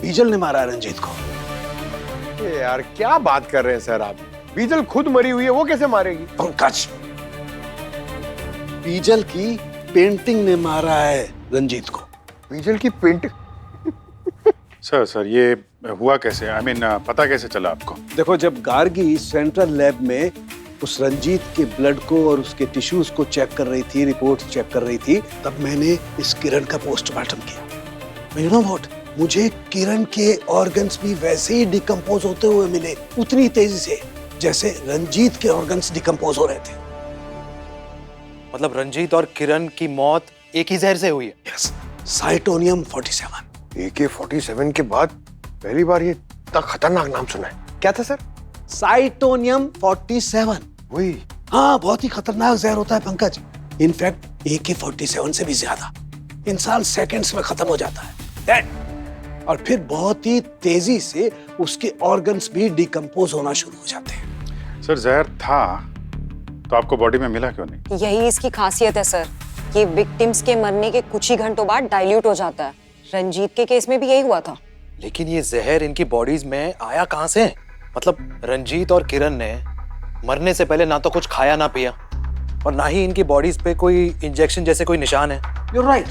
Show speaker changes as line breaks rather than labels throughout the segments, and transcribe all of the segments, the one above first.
बीजल ने मारा है रंजीत को।
ये यार क्या बात कर रहे हैं सर आप? बीजल खुद मरी हुई है, वो कैसे मारेगी?
पंकज, बीजल की पेंटिंग ने मारा है रंजीत को।
बीजल की पेंटिंग?
सर ये हुआ कैसे? आई मीन पता कैसे चला आपको?
देखो, जब गार्गी सेंट्रल लैब में उस रंजीत के ब्लड को और उसके टिश्यूज को चेक कर रही थी, रिपोर्ट चेक कर रही थी, तब मैंने इस किरण का पोस्टमार्टम किया। यू नो व्हाट, मुझे किरण के ऑर्गन्स भी वैसे ही डिकम्पोज होते हुए मिले, उतनी तेजी से जैसे रंजीत के ऑर्गन्स डिकम्पोज हो रहे थे।
मतलब रंजीत और किरण की मौत एक ही जहर से हुई है?
यस, साइटोनियम 47।
AK-47 के बाद पहली बार ये इतना खतरनाक नाम सुना है। क्या था सर?
साइटोनियम 47।
वही।
हाँ, बहुत ही खतरनाक जहर होता है पंकज। इनफैक्ट AK-47 से भी ज्यादा। इंसान सेकंड्स में खत्म हो जाता है। Dead। और फिर बहुत ही तेजी से उसके ऑर्गन्स भी डिकम्पोज होना शुरू हो जाते हैं।
सर जहर था तो आपको बॉडी में मिला क्यों नहीं?
यही इसकी खासियत है सर, ये विक्टिम्स के मरने के कुछ ही घंटों बाद डाइल्यूट हो जाता है। रंजीत के केस में भी यही हुआ था।
लेकिन ये जहर इनकी बॉडीज में आया कहाँ से? मतलब रंजीत और किरण ने मरने से पहले ना तो कुछ खाया ना पिया, और ना ही इनकी बॉडीज पे कोई इंजेक्शन जैसे कोई निशान है।
You're right।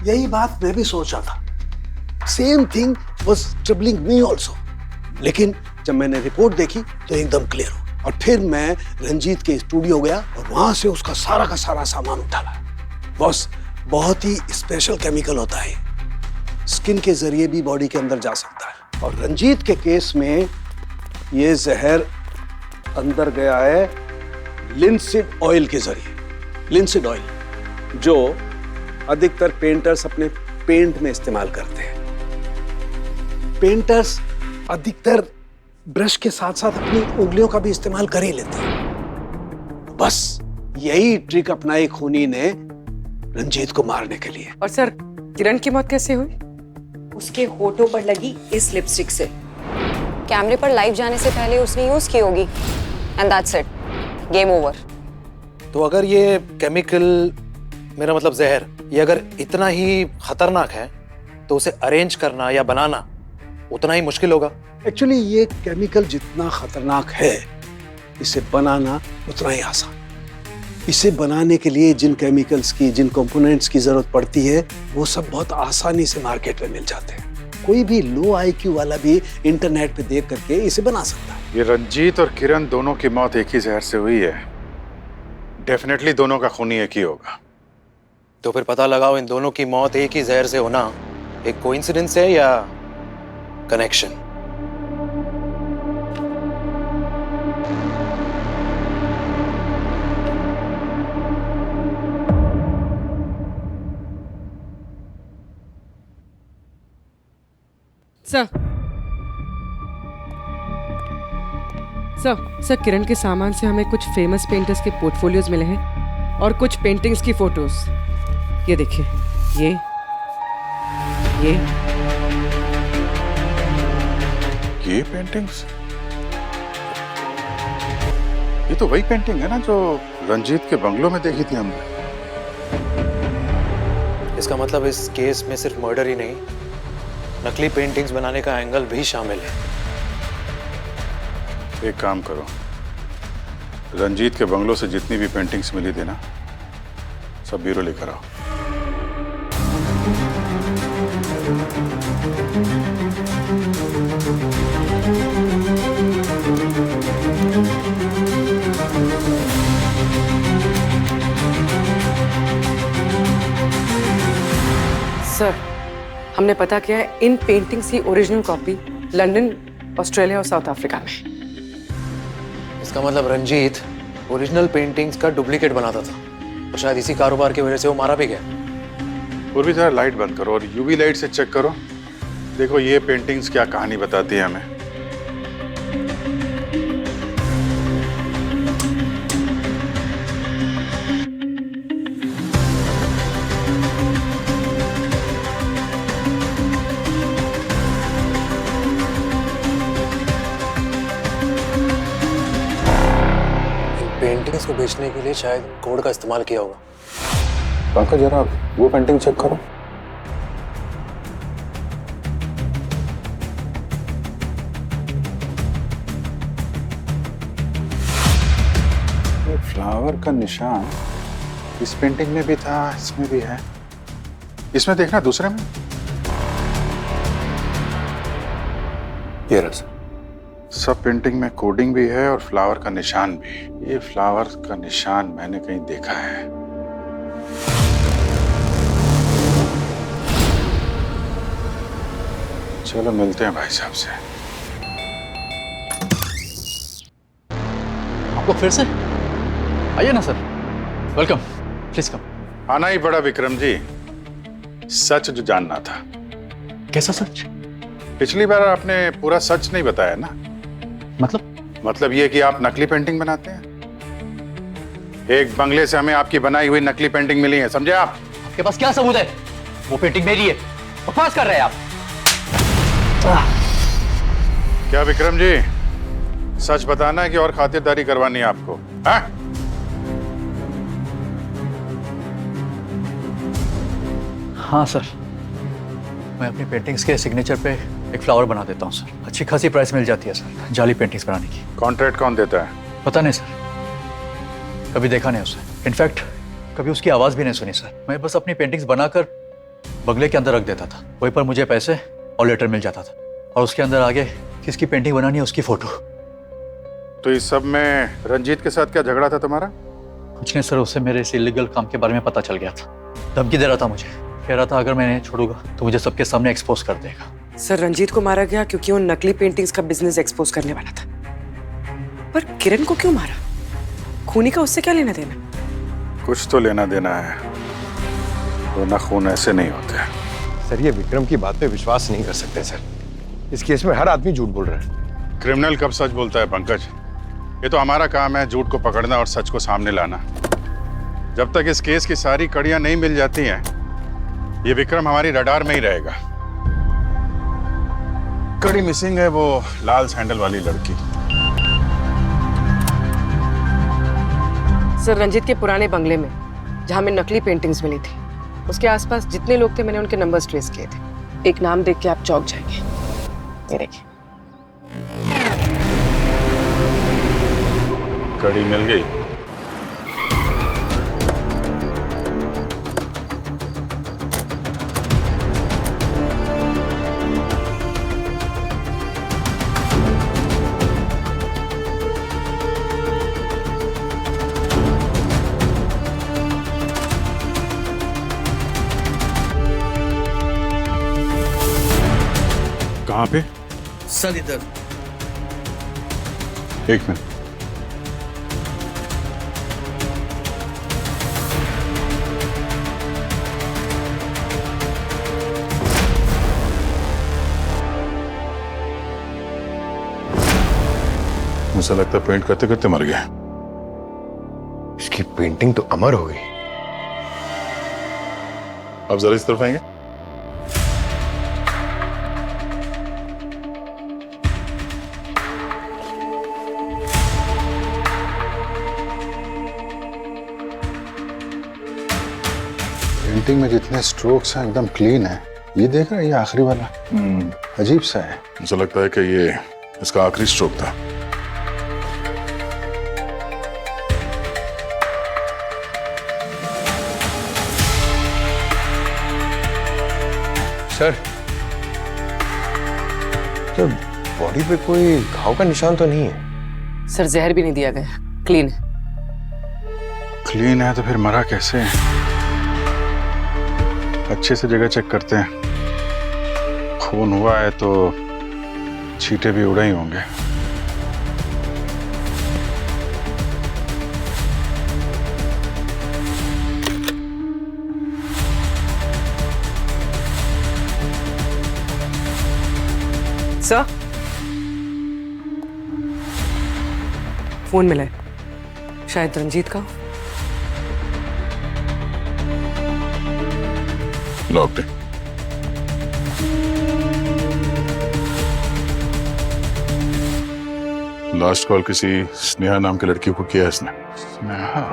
यही बात मैं भी सोच रहा था। Same thing was troubling me also. लेकिन जब मैंने रिपोर्ट देखी तो एकदम क्लियर हो। और फिर मैं रंजीत के स्टूडियो गया और वहां से उसका सारा का सारा सामान उठा लाया। बॉस, बहुत ही स्पेशल केमिकल होता है, स्किन के जरिए भी बॉडी के अंदर जा सकता है। और रंजीत के केस में ये जहर अंदर गया है लिंसिड ऑयल के जरिए। लिंसिड ऑयल जो अधिकतर पेंटर्स अपने पेंट में इस्तेमाल करते हैं। पेंटर्स अधिकतर ब्रश के साथ साथ अपनी उंगलियों का भी इस्तेमाल कर ही लेते हैं। बस यही ट्रिक अपनाई खूनी ने रंजीत को मारने के लिए।
और सर, किरण की मौत कैसे हुई?
उसके होठों पर लगी इस लिपस्टिक से।
कैमरे पर लाइव जाने से पहले उसने यूज की होगी, and that's it, game over.
तो अगर ये केमिकल, मेरा मतलब जहर, ये अगर इतना ही खतरनाक है तो उसे अरेंज करना या बनाना उतना ही मुश्किल होगा।
एक्चुअली ये केमिकल जितना खतरनाक है, इसे बनाना उतना ही आसान। इसे बनाने के लिए जिन केमिकल्स की, जिन कंपोनेंट्स की जरूरत पड़ती है, वो सब बहुत आसानी से मार्केट में मिल जाते हैं। कोई भी लो IQ वाला भी इंटरनेट पे देख करके इसे बना सकता है।
ये रंजीत और किरण दोनों की मौत एक ही जहर से हुई है। डेफिनेटली दोनों का खूनी एक ही होगा।
तो फिर पता लगाओ इन दोनों की मौत एक ही जहर से होना एक कोइंसिडेंस है या कनेक्शन।
सर, किरण के सामान से हमें कुछ फेमस पेंटर्स के पोर्टफोलियोज मिले हैं और कुछ पेंटिंग्स की फोटोज। ये देखिए, ये
पेंटिंग्स, ये तो वही पेंटिंग है ना जो रंजीत के बंगलों में देखी थी हमने।
इसका मतलब इस केस में सिर्फ मर्डर ही नहीं, नकली पेंटिंग्स बनाने का एंगल भी शामिल है।
एक काम करो, रंजीत के बंगलों से जितनी भी पेंटिंग्स मिली थी ना, सब ब्यूरो लेकर आओ।
सर, हमने पता किया है इन पेंटिंग्स की ओरिजिनल कॉपी लंदन, ऑस्ट्रेलिया और साउथ अफ्रीका में।
इसका मतलब रंजीत ओरिजिनल पेंटिंग्स का डुप्लीकेट बनाता था और शायद इसी कारोबार की वजह से वो मारा भी गया।
और भी जरा लाइट बंद करो और यूवी लाइट से चेक करो। देखो ये पेंटिंग्स क्या कहानी बताती है हमें।
पेंटिंग्स को बेचने के लिए शायद कोड का इस्तेमाल किया होगा।
पंकज जरा वो पेंटिंग चेक करो। फ्लावर का निशान इस पेंटिंग में भी था, इसमें भी है। इसमें देखना, दूसरे में।
ये रहा सर।
सब पेंटिंग में कोडिंग भी है और फ्लावर का निशान भी। ये फ्लावर का निशान मैंने कहीं देखा है। चलो मिलते हैं भाई साहब से।
आपको फिर से आइए ना सर, वेलकम, प्लीज कम।
आना ही पड़ा विक्रम जी, सच जो जानना था।
कैसा सच?
पिछली बार आपने पूरा सच नहीं बताया ना।
मतलब
ये कि आप नकली पेंटिंग बनाते हैं। एक बंगले से हमें आपकी बनाई हुई नकली पेंटिंग मिली है, समझे आप?
आपके पास क्या सबूत है? वो पेंटिंग मेरी है, बकवास कर रहे हैं आप।
क्या विक्रम जी, सच बताना है कि और खातिरदारी करवानी है आपको? हाँ?
हाँ सर, मैं अपनी पेंटिंग्स के सिग्नेचर पे एक फ्लावर बना देता हूँ सर। अच्छी खासी प्राइस मिल जाती है सर जाली पेंटिंग्स बनाने की।
कॉन्ट्रैक्ट कौन देता है?
पता नहीं सर, कभी देखा नहीं उसे। इनफैक्ट कभी उसकी आवाज़ भी नहीं सुनी सर। मैं बस अपनी पेंटिंग्स बनाकर बंगले के अंदर रख देता था, वहीं पर मुझे पैसे और लेटर मिल जाता था, और उसके अंदर आगे किसकी पेंटिंग बनानी है उसकी फोटो।
तो इस सब में रंजीत के साथ क्या झगड़ा था तुम्हारा?
कुछ नहीं सर, उससे मेरे इस इलीगल काम के बारे में पता चल गया था। धमकी दे रहा था मुझे, कह रहा था अगर मैं नहीं छोड़ूंगा तो मुझे सबके सामने एक्सपोज कर देगा।
सर रंजीत को मारा गया क्योंकि वो नकली पेंटिंग्स का बिजनेस एक्सपोज करने वाला था। पर किरण को क्यों मारा? खूनी का उससे क्या लेना देना?
कुछ तो लेना देना है, वरना खून ऐसे नहीं होते।
सर ये विक्रम की बात पे विश्वास नहीं कर सकते सर। इस केस में हर आदमी झूठ बोल रहा है।
क्रिमिनल कब सच बोलता है पंकज? ये तो हमारा काम है झूठ को पकड़ना और सच को सामने लाना। जब तक इस केस की सारी कड़ियां नहीं मिल जाती हैं, ये विक्रम हमारी रडार में ही रहेगा। कड़ी मिसिंग है वो लाल सैंडल वाली लड़की।
सर रंजीत के पुराने बंगले में जहां में नकली पेंटिंग्स मिली थी, उसके आसपास जितने लोग थे मैंने उनके नंबर्स ट्रेस किए थे। एक नाम देख के आप चौंक जाएंगे। ये देखिए।
कड़ी मिल गई। कहाँ पे?
सर इधर।
एक मिनट। मुझे लगता है पेंट करते करते मर गया।
इसकी पेंटिंग तो अमर हो गई।
अब जरा इस तरफ आएंगे। पेंटिंग में जितने स्ट्रोक्स हैं एकदम क्लीन है। ये देख रहा है, ये आखिरी वाला अजीब सा है। मुझे लगता है कि ये इसका आखिरी स्ट्रोक था।
सर तो बॉडी पे कोई घाव का निशान तो नहीं है?
सर जहर भी नहीं दिया गया, क्लीन है।
क्लीन है तो फिर मरा कैसे? अच्छे से जगह चेक करते हैं। खून हुआ है तो छींटे भी उड़े ही होंगे।
सर फोन मिला है, शायद रंजीत का।
लॉक्ड है। लास्ट कॉल किसी स्नेहा नाम की लड़की को किया है इसने। स्नेहा?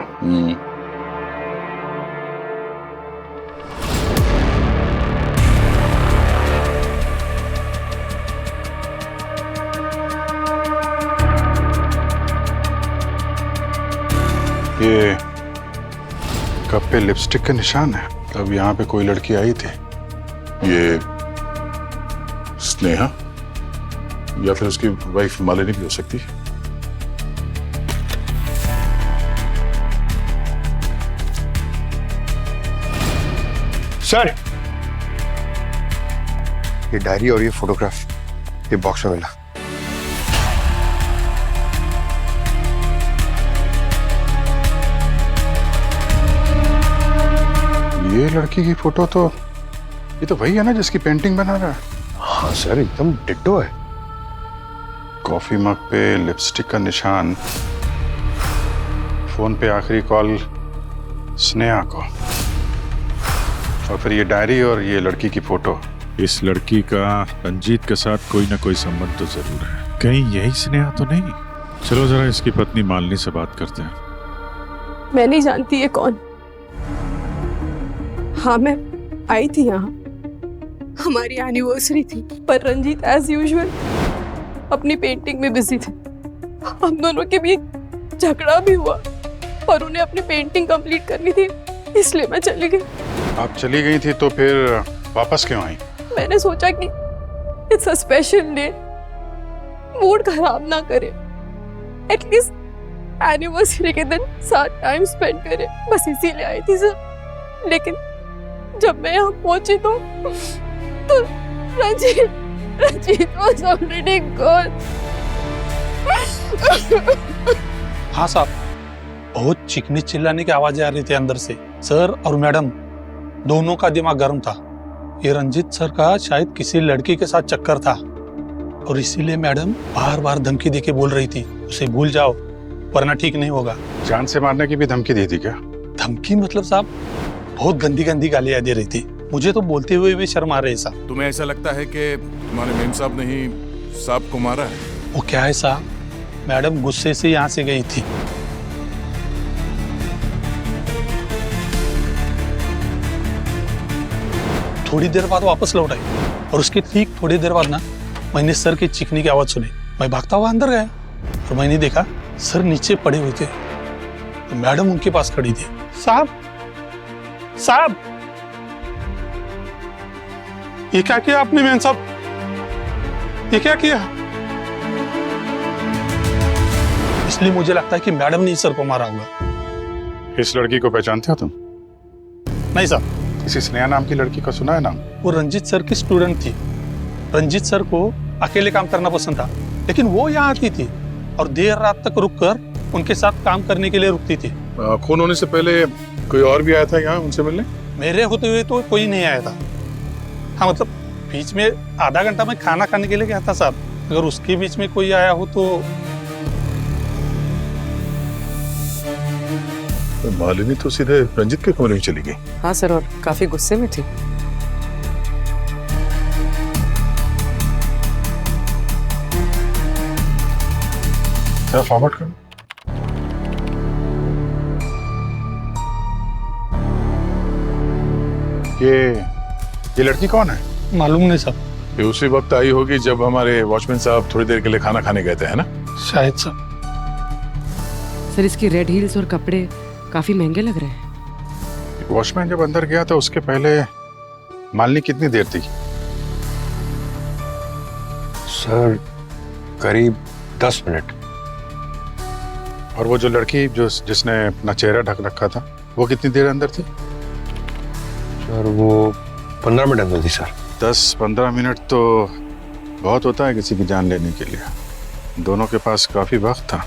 ये कप पे लिपस्टिक के निशान है। तब यहाँ पे कोई लड़की आई थी।
ये स्नेहा या फिर उसकी वाइफ मालिनी भी हो सकती है।
सर, ये डायरी और ये फोटोग्राफ ये बॉक्स में मिला।
ये लड़की की फोटो तो, ये तो वही है ना जिसकी पेंटिंग बना रहा है।
हाँ सर, एकदम डिट्टो है।
कॉफी मग पे लिपस्टिक का निशान, फोन पे आखिरी कॉल स्नेहा को, और फिर ये डायरी और ये लड़की की फोटो।
इस लड़की का रंजीत के साथ कोई ना कोई संबंध तो जरूर है। कहीं यही स्नेहा तो नहीं? चलो जरा इसकी पत्नी मालिनी से बात करते हैं।
मैं नहीं जानती ये कौन। हाँ, मैं आई थी यहाँ, हमारी एनिवर्सरी थी, पर रंजीत एज यूजुअल अपनी पेंटिंग में बिजी थे। हम दोनों के बीच झगड़ा भी हुआ और उन्हें अपनी पेंटिंग कंप्लीट करनी थी, इसलिए मैं चली गई।
आप चली गई थी तो फिर वापस क्यों आई?
मैंने सोचा कि it's a special day, mood खराब ना करे, एटलीस्ट एनिवर्सरी के दिन साथ टाइम स्पेंड करे, बस इसीलिए आई थी सर। लेकिन जब मैं यहाँ पहुंची तो रंजीत was already gone।
हाँ साहब, बहुत चीखने चिल्लाने की आवाजें आ रही थी अंदर से। सर और मैडम दोनों का दिमाग गर्म था। ये रंजीत सर का शायद किसी लड़की के साथ चक्कर था और इसीलिए मैडम बार बार धमकी देके बोल रही थी उसे भूल जाओ वरना ठीक नहीं होगा।
जान से मारने की भी धमकी दी थी क्या?
धमकी मतलब साहब बहुत गंदी गंदी गालियां दे रही थी। मुझे तो बोलते हुए भी शर्म आ रही है साहब।
तुम्हें ऐसा लगता है कि तुम्हारे मेम साहब ने ही साहब को मारा है?
वो क्या है साहब, मैडम गुस्से से यहाँ से गई थी। थोड़ी देर बाद वापस लौट आई और उसके ठीक थोड़ी देर बाद ना मैंने सर की चीखने की आवाज सुनी। मैं भागता हुआ अंदर गया और मैंने देखा सर नीचे पड़े हुए थे तो मैडम उनके पास खड़ी थी। साहब साहब, ये क्या किया आपने मैन साहब, ये क्या किया? इसलिए मुझे लगता है कि मैडम ने सर को मारा होगा।
इस लड़की को पहचानते हो तुम?
नहीं साहब।
किसी स्नेहा नाम की लड़की का सुना है नाम?
वो रंजीत सर की स्टूडेंट थी। रंजीत सर को अकेले काम करना पसंद था, लेकिन वो यहाँ आती थी और देर रात तक रुककर उनके साथ काम करने के लिए रुकती थी।
खून होने से पहले कोई और भी आया था यहाँ उनसे मिलने?
मेरे होते हुए तो कोई नहीं आया था। हाँ मतलब बीच में आधा घंटा मैं खाना खाने के लिए गया था साहब, अगर उसके बीच में कोई आया हो तो।
मालिनी तो सीधे रंजीत के कमरे में चली गई।
हाँ सर, और काफी गुस्से में थी।
फॉरवर्ड करो।
ये लड़की कौन है?
मालूम नहीं साहब।
ये उसी वक्त आई होगी जब हमारे वॉचमैन साहब थोड़ी देर के लिए खाना खाने गए थे, है ना?
शायद सर।
सर इसकी रेड हील्स और कपड़े काफी महंगे लग रहे हैं।
वॉचमैन जब अंदर गया था उसके पहले मालिनी कितनी देर थी?
सर करीब 10 मिनट।
और वो जो लड़की जिसने अपना चेहरा ढक रखा था वो कितनी देर अंदर थी?
सर वो 15 मिनट अंदर थी सर।
10-15 मिनट तो बहुत होता है किसी की जान लेने के लिए। दोनों के पास काफी वक्त था।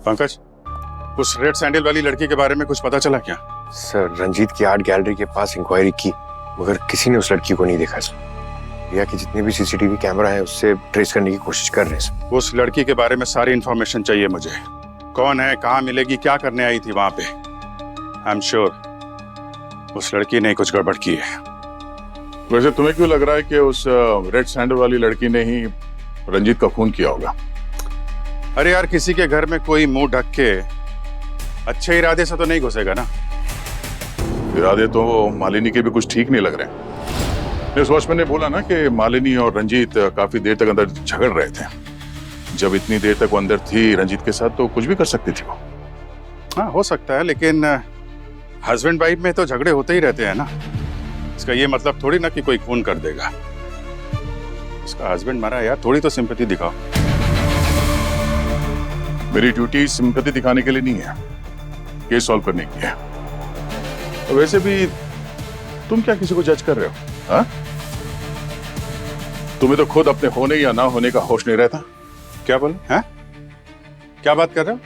पंकज, उस रेड सैंडल वाली लड़की के बारे में कुछ पता चला क्या?
सर रंजीत की आर्ट गैलरी के पास इंक्वायरी की मगर किसी ने उस लड़की को नहीं देखा सर। या कि जितने भी सीसीटीवी कैमरा है उससे ट्रेस करने की कोशिश कर रहे हैं सर।
उस लड़की के बारे में सारी इंफॉर्मेशन चाहिए मुझे। कौन है, कहाँ मिलेगी, क्या करने आई थी वहां पे? आई एम श्योर उस लड़की ने कुछ गड़बड़ की है।
वैसे तुम्हें क्यों लग रहा है कि उस रेड सैंडल वाली लड़की ने ही रंजीत का खून किया होगा?
अरे यार, किसी के घर में कोई मुंह ढक के अच्छे इरादे से तो नहीं घुसेगा ना।
इरादे तो मालिनी के भी कुछ ठीक नहीं लग रहे हैं। उस वॉचमैन ने बोला ना कि मालिनी और रंजीत काफी देर तक अंदर झगड़ रहे थे। जब इतनी देर तक वो अंदर थी रंजीत के साथ तो कुछ भी कर सकती थी वो।
हाँ हो सकता है, लेकिन हस्बैंड वाइफ में तो झगड़े होते ही रहते हैं ना। इसका ये मतलब थोड़ी ना कि कोई खून कर देगा। इसका हस्बैंड मरा यार, थोड़ी तो सिंपैथी दिखाओ।
मेरी ड्यूटी सिंपैथी दिखाने के लिए नहीं है, केस सॉल्व करने की है। और वैसे भी तुम क्या किसी को जज कर रहे हो? हाँ, तुम्हें तो खुद अपने होने या ना होने का होश नहीं रहता।
क्या बोले हैं? क्या बात कर रहे हो?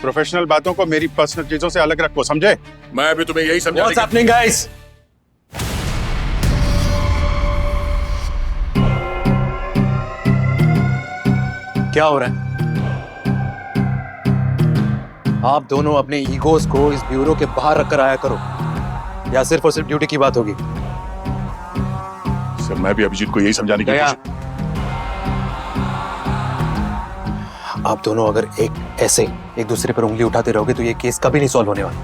प्रोफेशनल बातों को मेरी पर्सनल चीजों से अलग रखो, समझे?
मैं भी तुम्हें यही समझा।
What's happening, guys? क्या हो रहा है? आप दोनों अपने ईगोस को इस ब्यूरो के बाहर रखकर आया करो, या सिर्फ और सिर्फ ड्यूटी की बात होगी?
सर मैं भी अभिजीत को यही समझाने की कोशिश।
आप दोनों अगर ऐसे एक दूसरे पर उंगली उठाते रहोगे तो ये केस कभी नहीं सॉल्व होने वाला।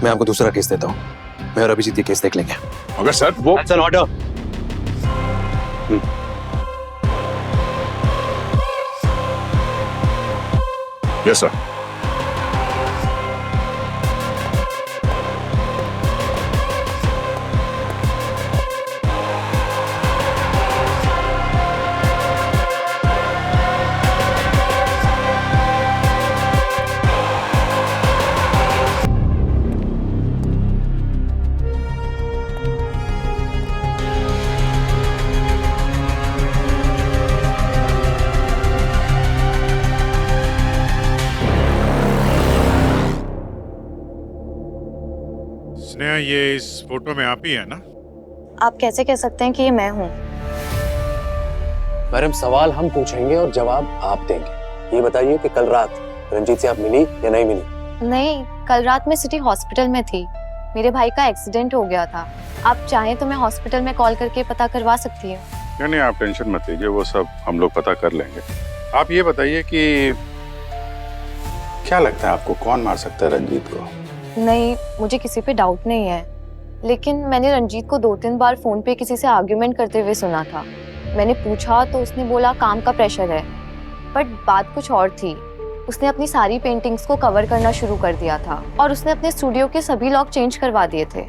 मैं आपको दूसरा केस देता हूं, मैं और अभिजीत ये केस देख लेंगे।
मगर सर वो
That's an order.
Yes sir.
Sneha, ये इस फोटो में आप ही है ना?
आप कैसे कह सकते हैं कि ये मैं हूँ?
मैडम, सवाल हम पूछेंगे और जवाब आप देंगे। ये बताइए कि कल रात रंजीत से आप मिली या नहीं मिली?
नहीं, कल रात मैं सिटी हॉस्पिटल में थी। मेरे भाई का एक्सीडेंट हो गया था। आप चाहें तो मैं हॉस्पिटल में कॉल करके पता करवा सकती हूँ।
नहीं, आप टेंशन मत लीजिए, वो सब हम लोग पता कर लेंगे। आप ये बताइए कि क्या लगता है आपको, कौन मार सकता है रंजीत को?
नहीं, मुझे किसी पे डाउट नहीं है, लेकिन मैंने रंजीत को 2-3 बार फोन पे किसी से आर्ग्यूमेंट करते हुए सुना था। मैंने पूछा तो उसने बोला काम का प्रेशर है, बट बात कुछ और थी। उसने अपनी सारी पेंटिंग्स को कवर करना शुरू कर दिया था और उसने अपने स्टूडियो के सभी लॉक चेंज करवा दिए थे।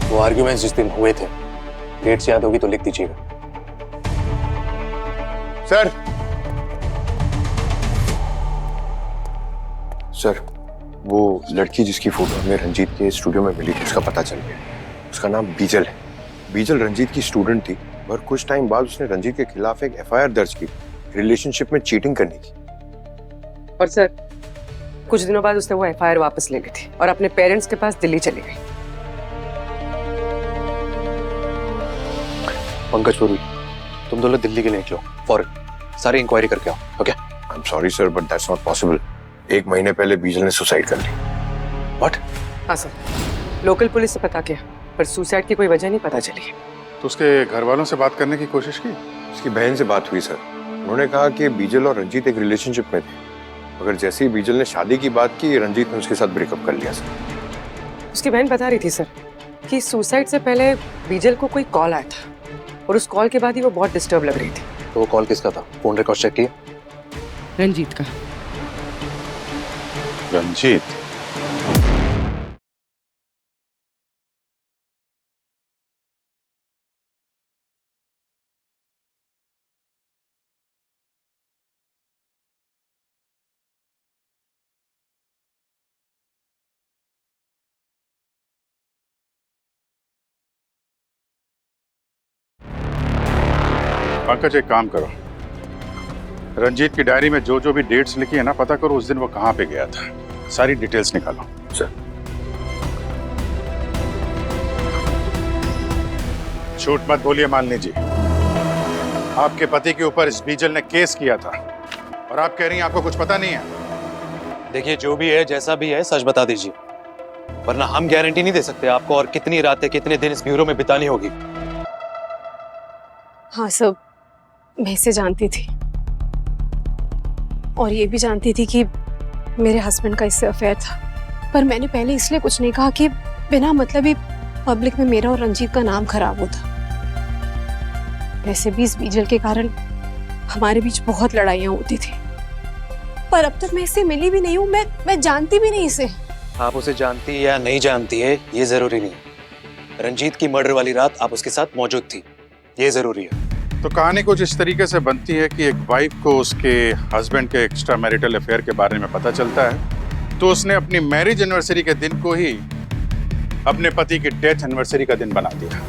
वो आर्ग्यूमेंट्स जिस दिन हुए थे, डेट्स याद होगी तो लिख दीजिएगा।
सर सर, वो लड़की जिसकी फोटो हमें रंजीत के स्टूडियो में मिली थी, उसका पता चल गया। उसका नाम बीजल है। बीजल रंजीत की स्टूडेंट थी और कुछ टाइम बाद उसने रंजीत के खिलाफ एक एफआईआर दर्ज की, रिलेशनशिप में चीटिंग करने की।
और सर, कुछ दिनों बाद उसने वो एफआईआर वापस ले ली थी और अपने पेरेंट्स के पास दिल्ली चली गई।
पंकज पुरी, तुम दोनों दिल्ली के लिए निकलो फौरन, सारी इंक्वायरी करके आओ। Okay?
I am sorry sir, but that's not possible. 1 महीने पहले बीजल ने सुसाइड कर ली।
व्हाट?
हाँ सर, लोकल पुलिस से पता किया पर सुसाइड की कोई वजह नहीं पता चली।
तो उसके घर वालों से बात करने की कोशिश की?
उसकी बहन से बात हुई सर। उन्होंने कहा कि बीजल और रंजीत एक रिलेशनशिप में थे, मगर जैसे ही बीजल ने शादी की बात की, रंजीत ने उसके साथ ब्रेकअप कर लिया सर।
उसकी बहन बता रही थी सर कि सुसाइड से पहले बीजल को कोई कॉल आया था और उस कॉल के बाद ही वो बहुत डिस्टर्ब लग रही थी।
तो वो कॉल किसका था? फोन रिकॉर्ड चेक किया?
रंजीत का।
रंजीत? पंकज, एक काम करो, रंजीत की डायरी में जो जो भी डेट्स लिखी है ना, पता करो उस दिन वो कहाँ पे गया था। सारी डिटेल्स निकालो।
सर।
झूठ मत बोलिए मालिनी जी, आपके पति के ऊपर इस बीजल ने केस किया था और आप कह रही हैं आपको कुछ पता नहीं है।
देखिए, जो भी है जैसा भी है सच बता दीजिए, वरना हम गारंटी नहीं दे सकते आपको और कितनी रातें कितने दिन इस ब्यूरो में बितानी होगी।
हाँ सब, मैं इसे जानती थी और ये भी जानती थी कि मेरे हस्बैंड का इससे अफेयर था, पर मैंने पहले इसलिए कुछ नहीं कहा कि बिना मतलब ही पब्लिक में मेरा और रंजीत का नाम खराब होता। वैसे भी इस बीजल के कारण हमारे बीच बहुत लड़ाइयाँ होती थी, पर अब तक मैं इससे मिली भी नहीं हूँ, मैं जानती भी नहीं इसे।
आप उसे जानती है या नहीं जानती है ये जरूरी नहीं। रंजीत की मर्डर वाली रात आप उसके साथ मौजूद थी, ये जरूरी है।
तो कहानी कुछ इस तरीके से बनती है कि एक वाइफ को उसके हस्बैंड के एक्स्ट्रा मैरिटल अफेयर के बारे में पता चलता है, तो उसने अपनी मैरिज एनिवर्सरी के दिन को ही अपने पति की डेथ एनिवर्सरी का दिन बना दिया।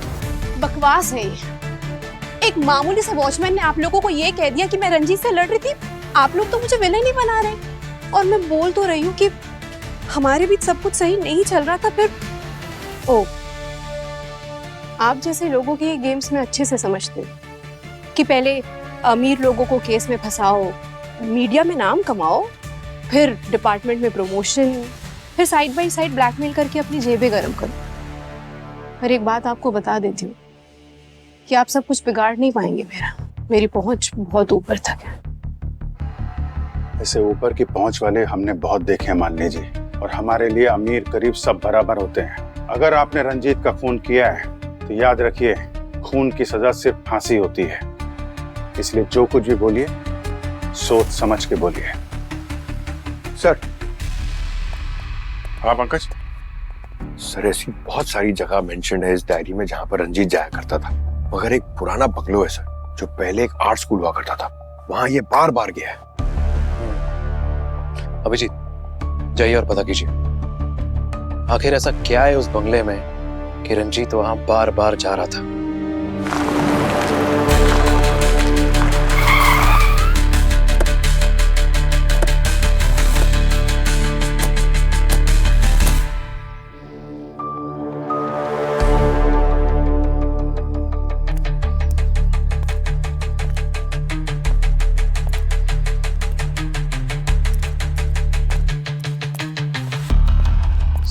बकवास है ये। एक मामूली से वॉचमैन ने आप लोगों को ये कह दिया कि मैं रंजीत से लड़ रही थी। आप लोग तो मुझे विलेन ही बना रहे, और मैं बोल तो रही हूँ कि हमारे बीच सब कुछ सही नहीं चल रहा था। फिर ओ, आप जैसे लोगों की गेम्स में अच्छे से समझते कि पहले अमीर लोगों को केस में फंसाओ, मीडिया में नाम कमाओ, फिर डिपार्टमेंट में प्रमोशन, फिर साइड बाय साइड ब्लैकमेल करके अपनी जेबें गर्म करो। पर एक बात आपको बता देती हूँ कि आप सब कुछ बिगाड़ नहीं पाएंगे। मेरी पहुंच बहुत ऊपर तक है।
ऐसे ऊपर की पहुंच वाले हमने बहुत देखे हैं, मान लीजिए, और हमारे लिए अमीर गरीब सब बराबर होते हैं। अगर आपने रंजीत का खून किया है तो याद रखिए, खून की सजा सिर्फ फांसी होती है। इसलिए जो कुछ भी बोलिए सोच समझ के बोलिए।
सर।
हाँ पंकज।
सर, ऐसी बहुत सारी जगह मेंशन है इस डायरी में जहां पर रंजीत जाया करता था, मगर एक पुराना बंगलो है सर, जो पहले एक आर्ट स्कूल हुआ करता था, वहां ये बार बार गया है।
अभिजीत, जाइए और पता कीजिए आखिर ऐसा क्या है उस बंगले में कि रंजीत वहां बार बार जा रहा था।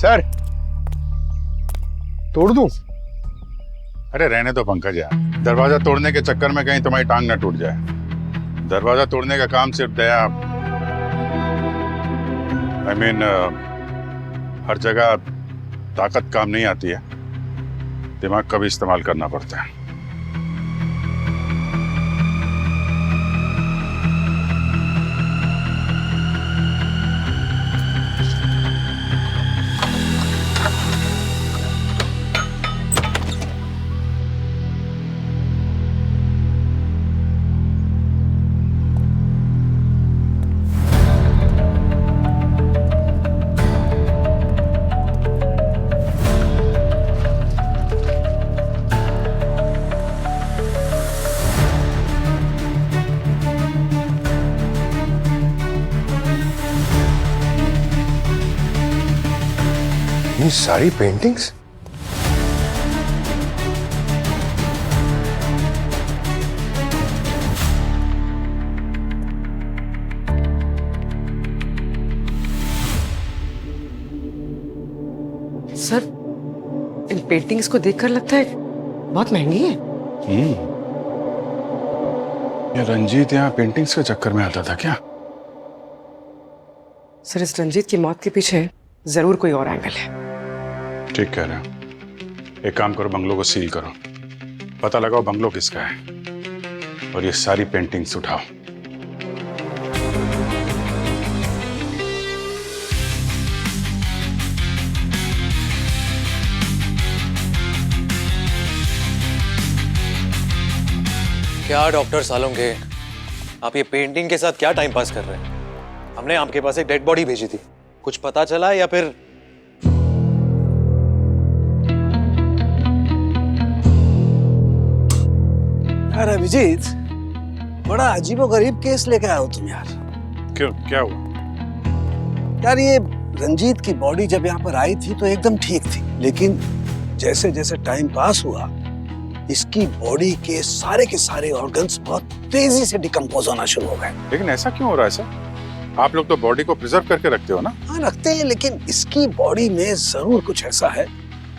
सर, तोड़ दूं?
अरे रहने दो पंकज यार, दरवाजा तोड़ने के चक्कर में कहीं तुम्हारी टांग ना टूट जाए। दरवाजा तोड़ने का काम सिर्फ दया, I mean, हर जगह ताकत काम नहीं आती है, दिमाग का भी इस्तेमाल करना पड़ता है।
ये सारी पेंटिंग्स?
सर, इन पेंटिंग्स को देखकर लगता है बहुत महंगी है।
ये रंजीत यहाँ पेंटिंग्स के चक्कर में आता था क्या?
सर, इस रंजीत की मौत के पीछे जरूर कोई और एंगल है।
ठीक कह रहे हो। एक काम करो, बंगलो को सील करो, पता लगाओ बंगलो किसका है, और ये सारी पेंटिंग्स उठाओ।
क्या डॉक्टर सालोंगे, आप ये पेंटिंग के साथ क्या टाइम पास कर रहे हैं? हमने आपके पास एक डेड बॉडी भेजी थी, कुछ पता चला या फिर?
यार अभिजीत, बड़ा अजीबोगरीब केस लेके आए हो तुम यार।
क्यों, क्या हुआ?
यार ये रंजीत की बॉडी जब यहाँ पर आई थी तो एकदम ठीक थी, लेकिन जैसे जैसे टाइम पास हुआ इसकी बॉडी के सारे ऑर्गन्स बहुत तेजी से डिकम्पोज होना शुरू हो गए।
लेकिन ऐसा क्यों हो रहा है सर? आप लोग तो बॉडी को प्रिजर्व करके रखते हो ना?
हाँ रखते हैं, लेकिन इसकी बॉडी में जरूर कुछ ऐसा है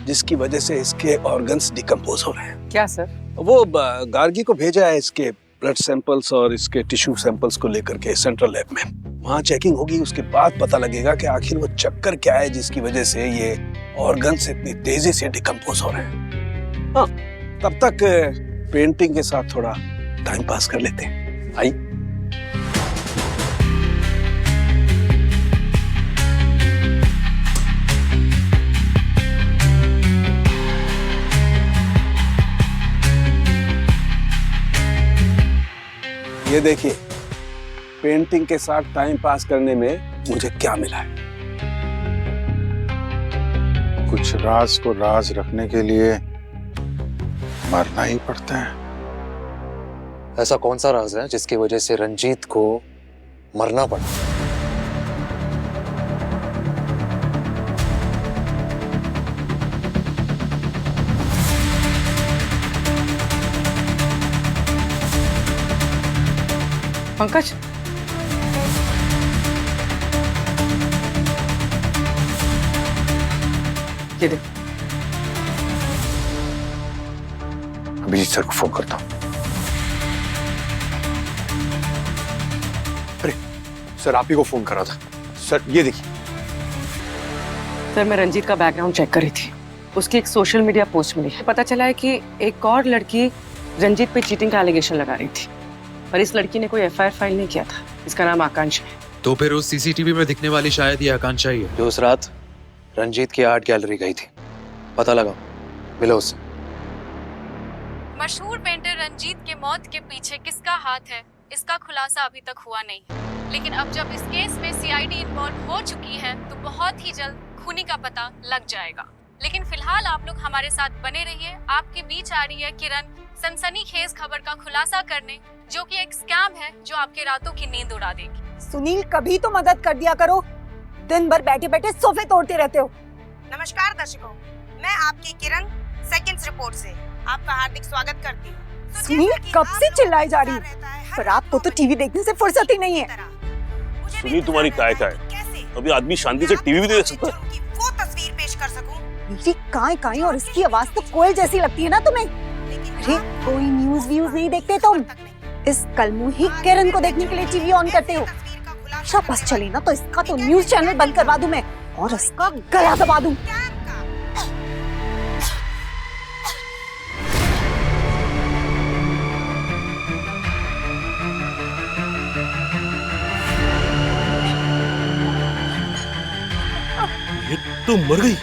जिसकी वजह से इसके ऑर्गन्स डिकम्पोज हो रहे हैं।
क्या सर?
वो गार्गी को भेजा है इसके ब्लड सैंपल्स और इसके टिश्यू सैंपल्स को लेकर के सेंट्रल लैब में। वहाँ चेकिंग होगी, उसके बाद पता लगेगा कि आखिर वो चक्कर क्या है जिसकी वजह से ये ऑर्गन्स इतनी तेजी से डिकम्पोज हो रहे हैं। हाँ, तब तक पेंटिंग के साथ थोड़ा टाइम पास कर लेते हैं। आई ये देखिए, पेंटिंग के साथ टाइम पास करने में मुझे क्या मिला है।
कुछ राज को राज रखने के लिए मरना ही पड़ता है।
ऐसा कौन सा राज है जिसकी वजह से रंजीत को मरना पड़ा?
पंकज, ये देख,
अभिजीत सर को फोन करता हूँ। अरे सर, आप ही को फोन करा था। सर ये देखिए।
सर मैं रंजीत का बैकग्राउंड चेक कर रही थी, उसकी एक सोशल मीडिया पोस्ट मिली है। पता चला है कि एक और लड़की रंजीत पे चीटिंग का एलिगेशन लगा रही थी, पर इस लड़की ने कोई एफआईआर फाइल नहीं किया था। इसका नाम आकांक्षा है।
तो फिर उस सीसीटीवी में दिखने वाली शायद ये आकांक्षा ही है जो उस रात रंजीत की आर्ट गैलरी गई थी। पता लगा, मिलो उससे।
मशहूर पेंटर रंजीत के मौत के पीछे किसका हाथ है, इसका खुलासा अभी तक हुआ नहीं, लेकिन अब जब इस केस में सीआईडी इन्वॉल्व हो चुकी है तो बहुत ही जल्द खूनी का पता लग जाएगा। लेकिन फिलहाल आप लोग हमारे साथ बने रहिए। आपके बीच आ रही है किरण, सनसनीखेज खबर का खुलासा करने, जो कि एक स्कैम है जो आपके रातों की नींद उड़ा देगी।
सुनील, कभी तो मदद कर दिया करो, दिन भर बैठे बैठे सोफे तोड़ते रहते हो।
नमस्कार दर्शकों, मैं आपकी किरण सेकंड्स रिपोर्ट से आपका हार्दिक स्वागत करती हूँ।
सुनील, कब से चिल्लाई जा रही है, पर आपको तो टीवी देखने से फुर्सत ही नहीं है।
सुनील, तुम्हारी काय का है? अभी आदमी शांति से टीवी भी देख सकता है।
वो तस्वीर पेश कर सकूं।
मेरी काय और इसकी आवाज तो कोयल जैसी लगती है ना तुम्हें? अरे कोई न्यूज व्यूज नहीं देखते तुम? इस कलमुही किरण को देखने के लिए टीवी ऑन करते हो। अच्छा बस चले ना तो इसका तो न्यूज चैनल बंद करवा दूं मैं और इसका गला दबा दूं।
ये तो मर गई।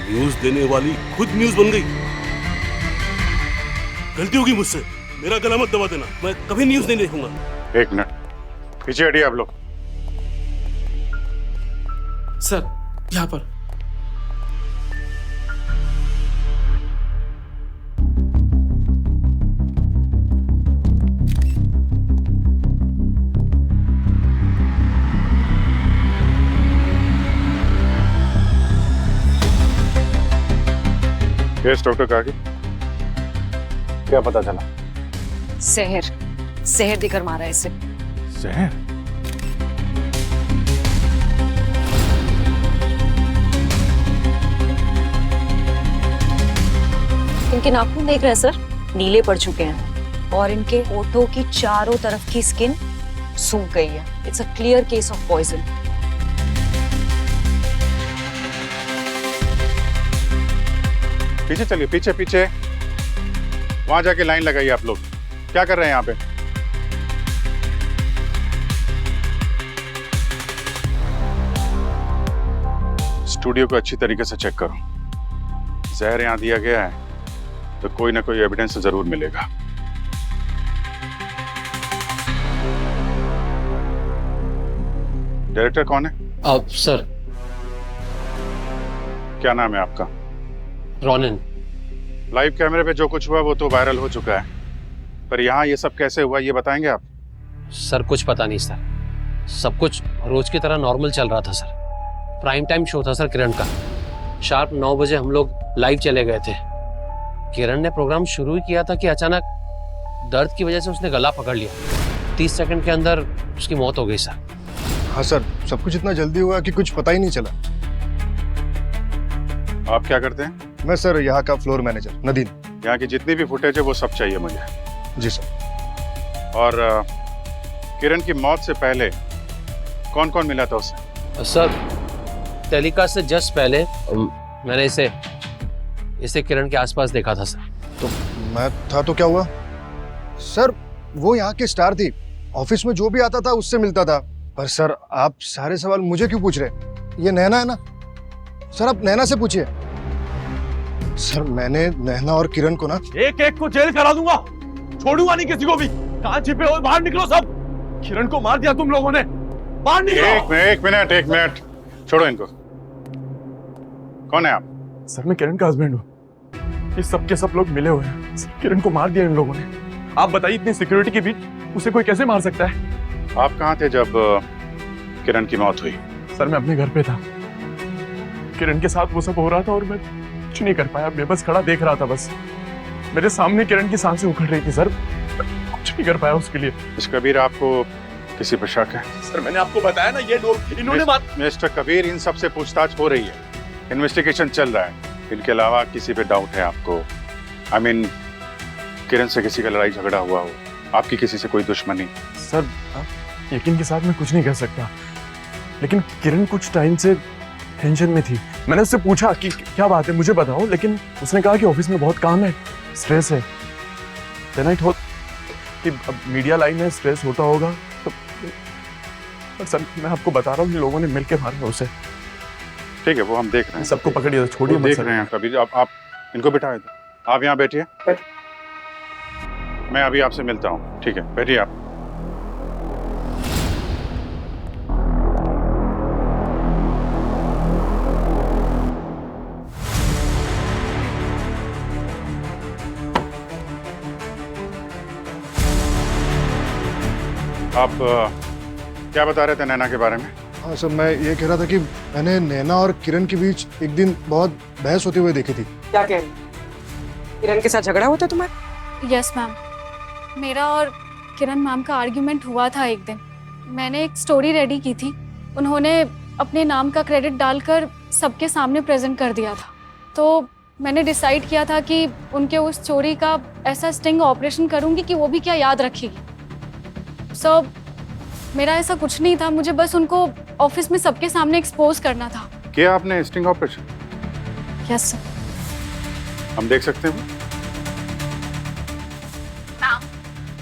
न्यूज देने वाली खुद न्यूज बन गई। गलती होगी मुझसे, मेरा गला मत दबा देना, मैं कभी न्यूज नहीं देखूंगा।
एक मिनट पीछे हटिए आप लोग।
सर यहाँ पर
यस डॉक्टर काकी, क्या पता चला?
जहर देकर मारा है इसे।
जहर?
इनके नाखून देख रहे हैं सर, नीले पड़ चुके हैं और इनके होठों की चारों तरफ की स्किन सूख गई है। It's a clear case of poison.
पीछे चलिए, पीछे पीछे, वहां जाके लाइन लगाइए आप लोग। क्या कर रहे हैं यहाँ पे? स्टूडियो को अच्छी तरीके से चेक करो। जहर यहाँ दिया गया है तो कोई ना कोई एविडेंस जरूर मिलेगा। डायरेक्टर कौन है?
अब सर,
क्या नाम है आपका?
रोनिन।
लाइव कैमरे पे जो कुछ हुआ वो तो वायरल हो चुका है, पर यहाँ ये सब कैसे हुआ ये बताएंगे आप?
सर कुछ पता नहीं सर, सब कुछ रोज की तरह नॉर्मल चल रहा था सर। प्राइम टाइम शो था सर किरण का। शार्प 9 बजे हम लोग लाइव चले गए थे। किरण ने प्रोग्राम शुरू ही किया था कि अचानक दर्द की वजह से उसने गला पकड़ लिया। 30 सेकंड के अंदर उसकी मौत हो गई सर।
हाँ सर, सब कुछ इतना जल्दी हुआ कि कुछ पता ही नहीं चला।
आप क्या करते हैं?
मैं सर यहाँ का फ्लोर मैनेजर नदीम।
यहाँ की जितनी भी फुटेज है वो सब चाहिए मुझे।
जी सर।
और किरण की मौत से पहले कौन कौन मिला था उससे?
सर टेलीकास्ट से जस्ट पहले मैंने इसे किरण के आसपास देखा था सर।
तो मैं था तो क्या हुआ सर? वो यहाँ की स्टार थी, ऑफिस में जो भी आता था उससे मिलता था। पर सर आप सारे सवाल मुझे क्यों पूछ रहे? ये नैना है ना सर, आप नैना से पूछिए। सर मैंने नैना और किरण को ना
एक एक को जेल करा दूंगा, छोड़ूंगा नहीं किसी को भी। कहां छिपे हो? बाहर निकलो सब। किरण को मार दिया तुम लोगों ने, बाहर निकलो।
एक मिनट छोड़ो इनको। कौन है आप?
सर मैं किरण का हस्बैंड हूँ। ये सब के सब लोग मिले हुए हैं। किरण को मार दिया इन लोगों ने। आप बताइए इतनी सिक्योरिटी के बीच उसे कोई कैसे मार सकता है?
आप कहाँ थे जब किरण की मौत हुई?
सर मैं अपने घर पे था, किरण के साथ वो सब हो रहा था और मैं कुछ नहीं कर पाया। मैं बस खड़ा देख रहा था। बस मेरे सामने किरण की सांसें उखड़ रही थी सर, कुछ नहीं कर पाया उसके लिए।
मिस्टर कबीर, आपको किसी पर शक है?
सर मैंने आपको बताया ना, ये लोग इन्होंने
मिस्टर कबीर, इन सब से पूछताछ हो रही है, इन्वेस्टिगेशन चल रहा है। इनके अलावा किसी पे डाउट है आपको? आई मीन किरण से किसी का लड़ाई झगड़ा हुआ हो, आपकी किसी से कोई दुश्मनी?
सर यकीन के साथ मैं कुछ नहीं कह सकता, लेकिन किरण कुछ टाइम से टेंशन में थी। मैंने उससे पूछा कि क्या बात है, मुझे बताओ, लेकिन उसने कहा कि ऑफिस में बहुत काम है, स्ट्रेस है। देन आई थॉट कि अब मीडिया लाइन है, स्ट्रेस होता होगा। तो पर सर मैं आपको बता रहा हूँ कि लोगों ने मिलकर मारा उसे।
ठीक है, वो हम देख रहे हैं।
सबको पकड़िए, छोड़िए मत।
देख रहे हैं कबीर। आप इनको बिठाए दो। आप यहाँ बैठिए, मैं अभी आपसे मिलता हूँ। ठीक है, बैठिए आप। आप क्या बता रहे थे नैना के बारे में?
हाँ सर, मैं ये कह रहा था कि मैंने नैना और किरण के बीच एक दिन बहुत बहस होते हुए देखी थी।
क्या कह रही? किरण के साथ झगड़ा होता तुम्हारा?
यस मैम, मेरा और किरण मैम का आर्ग्यूमेंट हुआ था एक दिन। मैंने एक स्टोरी रेडी की थी, उन्होंने अपने नाम का क्रेडिट डालकर सबके सामने प्रेजेंट कर दिया था। तो मैंने डिसाइड किया था कि उनके उस स्टोरी का ऐसा स्टिंग ऑपरेशन करूंगी कि वो भी क्या याद रखेगी। सो मेरा ऐसा कुछ नहीं था, मुझे बस उनको ऑफिस में सबके सामने एक्सपोज करना था।
क्या आपने स्टिंग ऑपरेशन?
Yes sir.
हम देख सकते हैं?
Ma'am,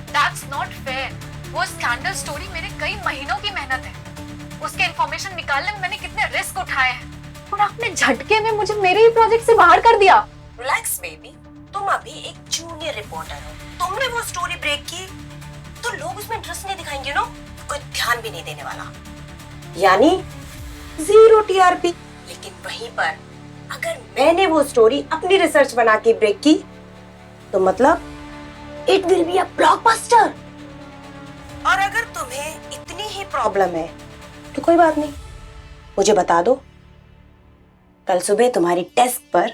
that's not fair. वो स्कैंडल स्टोरी मेरे कई महीनों की मेहनत है। उसके इंफॉर्मेशन निकालने में मैंने कितने रिस्क उठाए हैं, और आपने झटके में मुझे मेरे ही प्रोजेक्ट से बाहर कर दिया।
रिलैक्स बेबी, तुम अभी एक जूनियर रिपोर्टर हो। तुमने वो स्टोरी ब्रेक की तो लोग उसमें इंटरेस्ट नहीं दिखाएंगे, नो, कोई ध्यान भी नहीं देने वाला, यानी 0 टीआरपी। लेकिन वहीं पर अगर मैंने वो स्टोरी अपनी रिसर्च बना के ब्रेक की तो मतलब it will be a blockbuster. और अगर तुम्हें इतनी ही प्रॉब्लम है तो कोई बात नहीं, मुझे बता दो, कल सुबह तुम्हारी डेस्क पर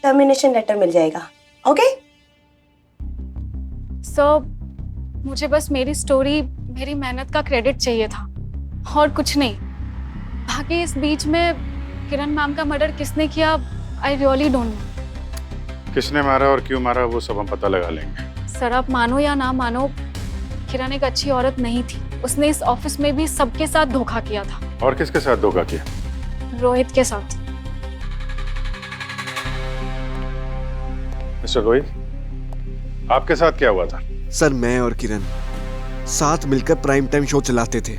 टर्मिनेशन लेटर मिल जाएगा। ओके?
सर मुझे बस मेरी स्टोरी, मेरी मेहनत का क्रेडिट चाहिए था और कुछ नहीं। बाकी इस बीच में किरण मैम का मर्डर किसने किया, आई रियली डोंट नो।
किसने मारा और क्यों मारा वो सब हम पता लगा लेंगे।
सर आप मानो या ना मानो, किरण एक अच्छी औरत नहीं थी। उसने इस ऑफिस में भी सबके साथ धोखा किया था।
और किसके साथ धोखा किया?
रोहित के साथ।
मिस्टर रोहित, आपके साथ क्या हुआ था?
सर मैं और किरण साथ मिलकर प्राइम टाइम शो चलाते थे।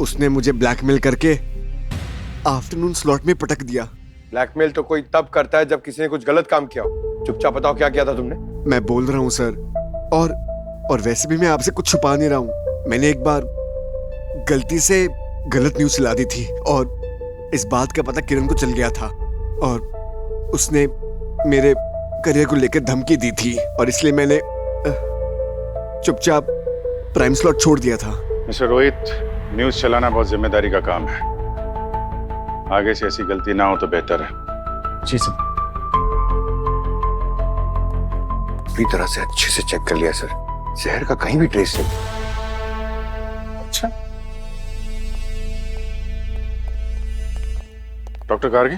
उसने मुझे ब्लैकमेल करके आफ्टरनून स्लॉट में पटक दिया।
ब्लैकमेल तो कोई तब करता है जब किसी ने कुछ गलत काम किया हो। चुपचाप बताओ क्या किया था तुमने?
मैं बोल रहा हूँ सर, और वैसे भी मैं आपसे कुछ छुपा नहीं रहा हूँ। मैंने एक बार गलती से गलत न्यूज़ चला दी थी और इस बात का पता किरण को चल गया था और उसने मेरे करियर को लेकर धमकी दी थी और इसलिए मैंने चुपचाप प्राइम स्लॉट छोड़ दिया था।
मिस्टर रोहित, न्यूज़ चलाना बहुत जिम्मेदारी का काम है। आगे से ऐसी गलती ना हो तो बेहतर है।
जी सर।
पूरी तरह से अच्छे से चेक कर लिया सर, जहर का कहीं भी ट्रेस नहीं।
अच्छा, डॉक्टर गार्गी,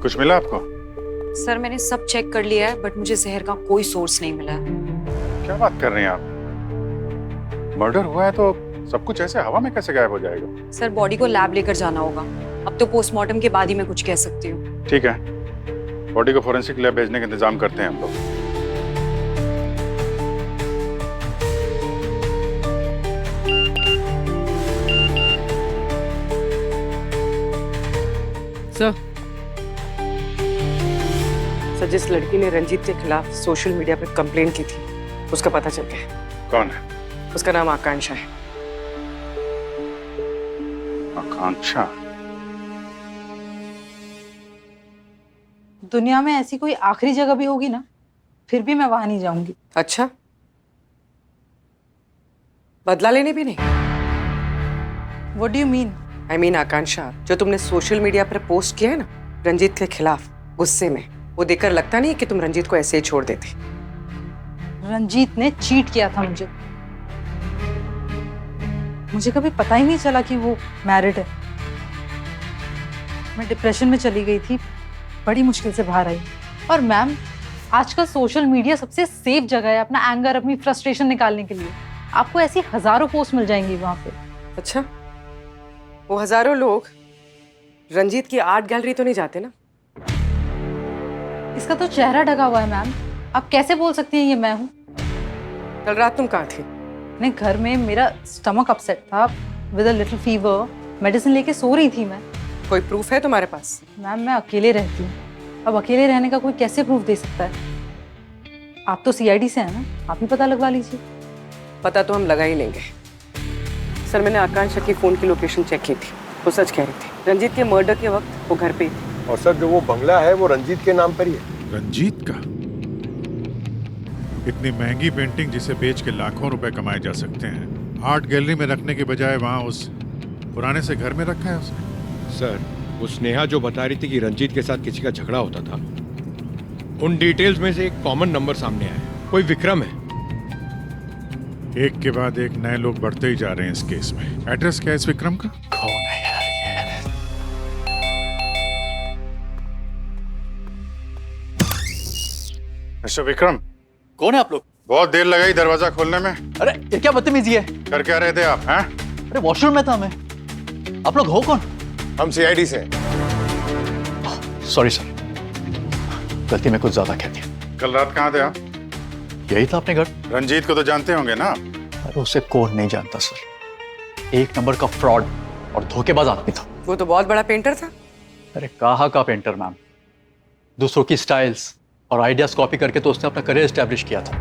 कुछ मिला आपको?
सर मैंने सब चेक कर लिया है, बट मुझे जहर का कोई सोर्स नहीं मिला है।
क्या बात कर रही हैं आप? मर्डर हुआ है तो सब कुछ ऐसे हवा में कैसे गायब हो जाएगा?
सर बॉडी को लैब लेकर जाना होगा। अब तो पोस्टमार्टम के बाद ही मैं कुछ कह सकती हूँ।
ठीक है, बॉडी को फोरेंसिक लैब भेजने का इंतजाम करते हैं हम लोग।
सर, जिस लड़की ने रंजीत के खिलाफ सोशल मीडिया पर कंप्लेंट की थी, उसका पता चल गया।
कौन है?
उसका नाम आकांक्षा है।
आकांक्षा?
दुनिया में ऐसी कोई आखिरी जगह भी होगी ना, फिर भी मैं वहां नहीं जाऊंगी।
अच्छा, बदला लेने भी नहीं?
What do you mean?
I mean आकांक्षा, जो तुमने सोशल मीडिया पर पोस्ट किया है ना रंजीत के खिलाफ, गुस्से में, वो देखकर लगता नहीं कि तुम रंजीत को ऐसे ही छोड़ देते।
रंजीत ने चीट किया था मुझे। मुझे कभी पता ही नहीं चला कि वो मैरिड है। मैं डिप्रेशन में चली गई थी, बड़ी मुश्किल से बाहर आई। और मैम, आजकल सोशल मीडिया सबसे सेफ जगह है अपना एंगर, अपनी फ्रस्ट्रेशन निकालने के लिए। आपको ऐसी हजारों पोस्ट मिल जाएंगी वहां पे।
अच्छा, वो हजारों लोग रंजीत की आर्ट गैलरी तो नहीं जाते ना?
इसका तो चेहरा ढका हुआ है मैम, आप कैसे बोल सकती हैं ये मैं हूँ?
कल रात तुम कहाँ थी?
अपने घर में, मेरा स्टमक अपसेट था with a little fever, medicine लेके सो रही थी मैं।
कोई प्रूफ है तुम्हारे पास?
मैम, मैं अकेले रहती हूँ। अब अकेले रहने का कोई कैसे प्रूफ दे सकता है? आप तो सीआईडी से हैं ना, आप ही पता लगवा लीजिए।
पता तो हम लगा ही लेंगे। सर, मैंने आकांक्षा की फोन की लोकेशन चेक की थी, वो सच कह रही थी। रंजीत के मर्डर के वक्त वो घर पे थी।
और सर, जो वो बंगला है वो रंजीत के नाम पर ही है।
रंजीत का? इतनी महंगी पेंटिंग जिसे बेच के लाखों रुपए कमाए जा सकते हैं, आर्ट गैलरी में रखने के बजाय वहां उस पुराने से घर में रखा है उसने।
सर, वो स्नेहा जो बता रही थी कि रंजीत के साथ किसी का झगड़ा होता था, उन डिटेल्स में से एक कॉमन नंबर सामने आया, कोई विक्रम है।
एक के बाद एक नए लोग बढ़ते ही जा रहे हैं इस केस में। एड्रेस क्या है इस विक्रम का?
कौन है यार ये?
मिस्टर विक्रम।
कौन है आप लोग?
बहुत देर लगाई दरवाजा खोलने में।
अरे ये क्या बदतमीजी है?
कर क्या रहे थे आप? हैं?
अरे वॉशरूम में था मैं। आप लोग हो कौन?
हम सीआईडी से।
सॉरी सर, गलती में कुछ ज्यादा कह दिया।
कल रात कहाँ थे आप?
यही था अपने घर।
रंजीत को तो जानते होंगे ना?
अरे उसे कौन नहीं जानता सर, एक नंबर का फ्रॉड और धोखेबाज आदमी था।
वो तो बहुत बड़ा पेंटर था।
अरे कहाँ का पेंटर मैम, दूसरों की स्टाइल्स और आइडियाज कॉपी करके तो उसने अपना करियर एस्टेब्लिश किया था।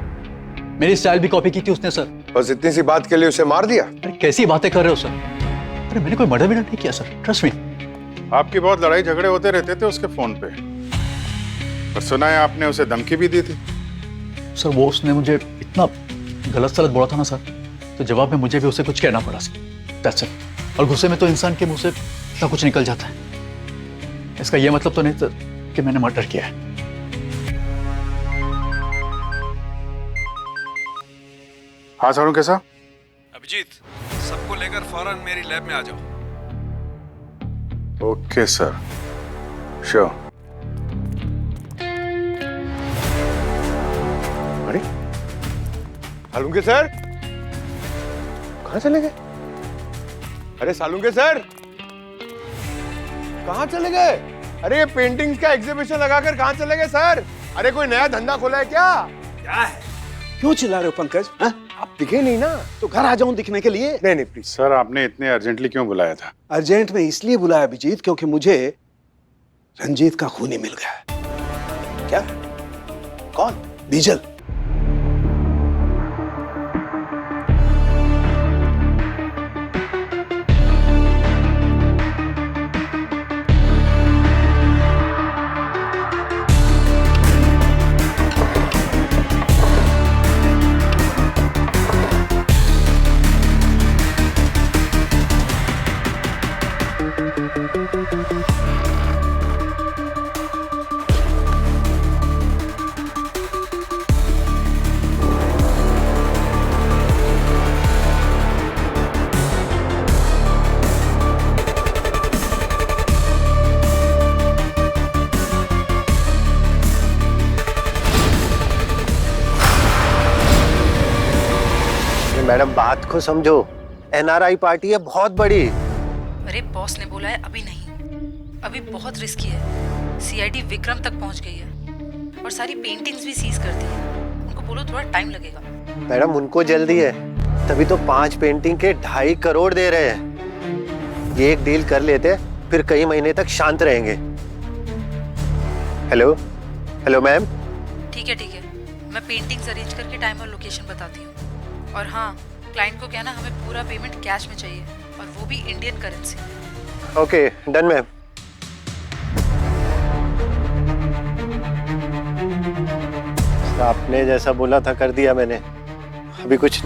मेरी स्टाइल भी कॉपी की थी उसने सर।
बस इतनी सी बात के लिए उसे मार दिया?
अरे कैसी बातें कर रहे हो सर? अरे मैंने कोई मर्डर नहीं किया सर, ट्रस्ट मी।
आपकी बहुत लड़ाई झगड़े होते रहते थे उसके फोन पे, और सुना है आपने उसे धमकी भी दी थी।
सर वो उसने मुझे इतना गलत सलत बोला था ना सर, तो जवाब में मुझे भी उसे कुछ कहना पड़ा सर। That's it. और गुस्से में तो इंसान के मुंह से इतना कुछ निकल जाता है। इसका ये मतलब तो नहीं था कि मैंने मर्डर किया है।
हाँ सारू, कैसा?
अभिजीत, सबको लेकर फौरन मेरी लैब में आ जाओ।
Okay sir, sure.
अरे सालुंके सर, कहाँ चले गए? अरे सालुंके सर, कहाँ चले गए? अरे ये पेंटिंग्स का एग्जीबिशन लगाकर कहाँ चले गए सर? अरे कोई नया धंधा खोला है क्या?
क्या है? क्यों चिल्ला रहे हो पंकज?
आप दिखे नहीं ना,
तो घर आ जाऊं दिखने के लिए?
नहीं नहीं प्लीज।
सर आपने इतने अर्जेंटली क्यों बुलाया था?
अर्जेंट में इसलिए बुलाया अभिजीत, क्योंकि मुझे रंजीत का खूनी मिल गया है। क्या? कौन? बीजल।
मैडम को समझो, एनआरआई पार्टी है बहुत बड़ी।
अरे बॉस ने बोला है अभी नहीं। अभी बहुत रिस्की है। सीआईडी विक्रम तक पहुंच गई है और सारी पेंटिंग्स भी सीज कर दी है। उनको बोलो थोड़ा टाइम लगेगा।
मैडम उनको जल्दी है, तभी तो 5 पेंटिंग के 2.5 करोड़ दे रहे हैं। ये एक डील कर लेते फिर कई महीने तक शांत रहेंगे। Hello hello ma'am.
ठीक है, मैं पेंटिंग्स अरेंज करके टाइम और लोकेशन बताती हूँ। और हाँ, क्लाइंट को कहना हमें पूरा पेमेंट कैश में चाहिए और वो भी Indian currency.
Okay done ma'am. आपने जैसा बोला था कर दिया मैंने, अभी कुछ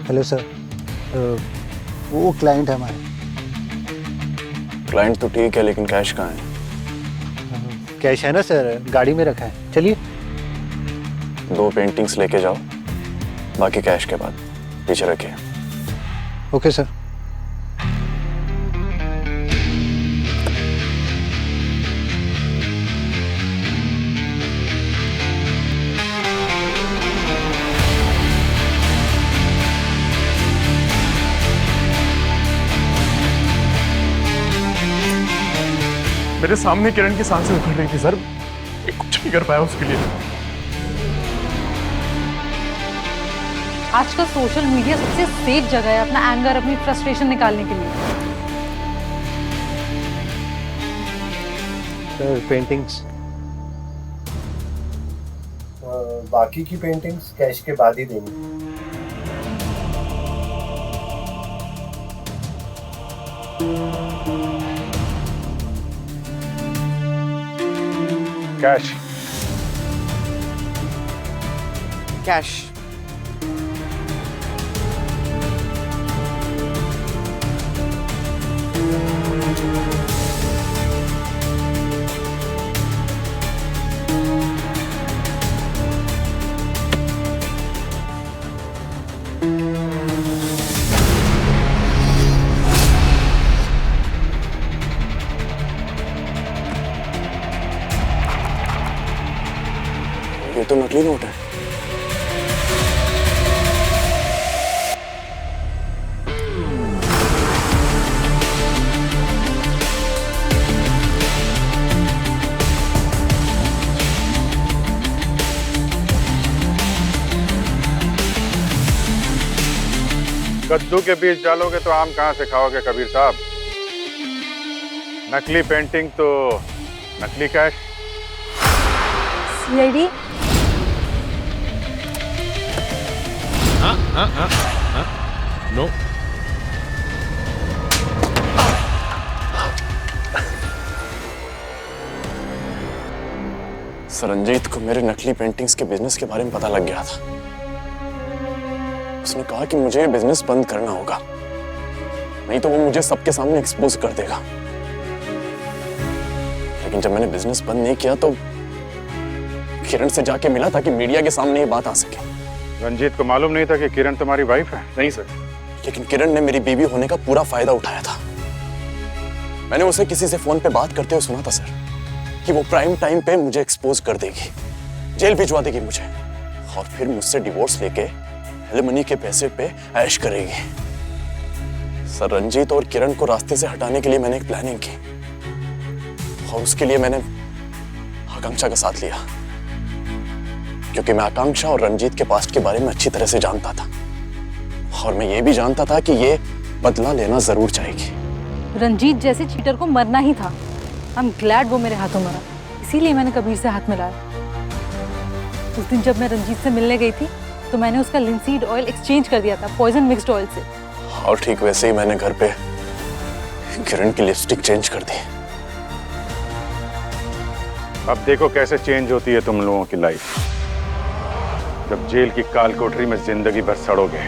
हेलो सर, वो क्लाइंट है हमारे।
क्लाइंट तो ठीक है, लेकिन कैश कहाँ है?
कैश है ना सर, गाड़ी में रखा है। चलिए
2 पेंटिंग्स लेके जाओ, बाकी कैश के बाद पीछे रखिए।
Okay sir.
मेरे सामने किरण की सांसें उखड़ रही थी सर, मैं कुछ नहीं कर पाया उसके लिए।
आजकल सोशल मीडिया सबसे सेफ जगह है अपना एंगर, अपनी फ्रस्ट्रेशन निकालने के लिए।
सर पेंटिंग्स, बाकी की पेंटिंग्स कैश के बाद ही देंगे।
Cash
cash.
ये तो नकली नोट है।
कद्दू के बीज डालोगे तो आम कहाँ से खाओगे कबीर साहब। नकली पेंटिंग तो नकली कैश।
CID
no.
रंजीत को मेरे नकली पेंटिंग्स के बिजनेस के बारे में पता लग गया था। उसने कहा कि मुझे बिजनेस बंद करना होगा, नहीं तो वो मुझे सबके सामने एक्सपोज कर देगा। लेकिन जब मैंने बिजनेस बंद नहीं किया तो किरण से जाके मिला ताकि मीडिया के सामने ये बात आ सके।
रंजीत को मालूम नहीं था कि किरण तुम्हारी वाइफ है?
नहीं सर, लेकिन किरण ने मेरी बीवी होने का पूरा फायदा उठाया था। मैंने उसे किसी से फोन पे बात करते हुए सुना था सर कि वो प्राइम टाइम पे मुझे एक्सपोज कर देगी, जेल भिजवा देगी मुझे, और फिर मुझसे डिवोर्स लेके एलिमनी के पैसे पे ऐश करेगी। सर रंजीत और किरण को रास्ते से हटाने के लिए मैंने एक प्लानिंग की, और उसके लिए मैंने आकांक्षा का साथ लिया, क्योंकि मैं आकांक्षा और रंजीत के पास्ट के बारे में अच्छी तरह से जानता था, और मैं ये भी जानता था कि ये बदला लेना जरूर चाहेगी।
रंजीत जैसे चीटर को मरना ही था। आई एम ग्लैड वो मेरे हाथों मरा, इसीलिए मैंने कबीर से हाथ मिलाया। उस दिन जब मैं रंजीत से मिलने गई थी तो मैंने उसका लिंसीड ऑयल एक्सचेंज कर दिया था पॉइजन मिक्स्ड ऑयल से।
और ठीक वैसे ही मैंने घर पे किरण की लिपस्टिक चेंज कर दी।
अब देखो कैसे चेंज होती है तुम लोगों की लाइफ, जब जेल की काल कोठरी में जिंदगी भर सड़ोगे।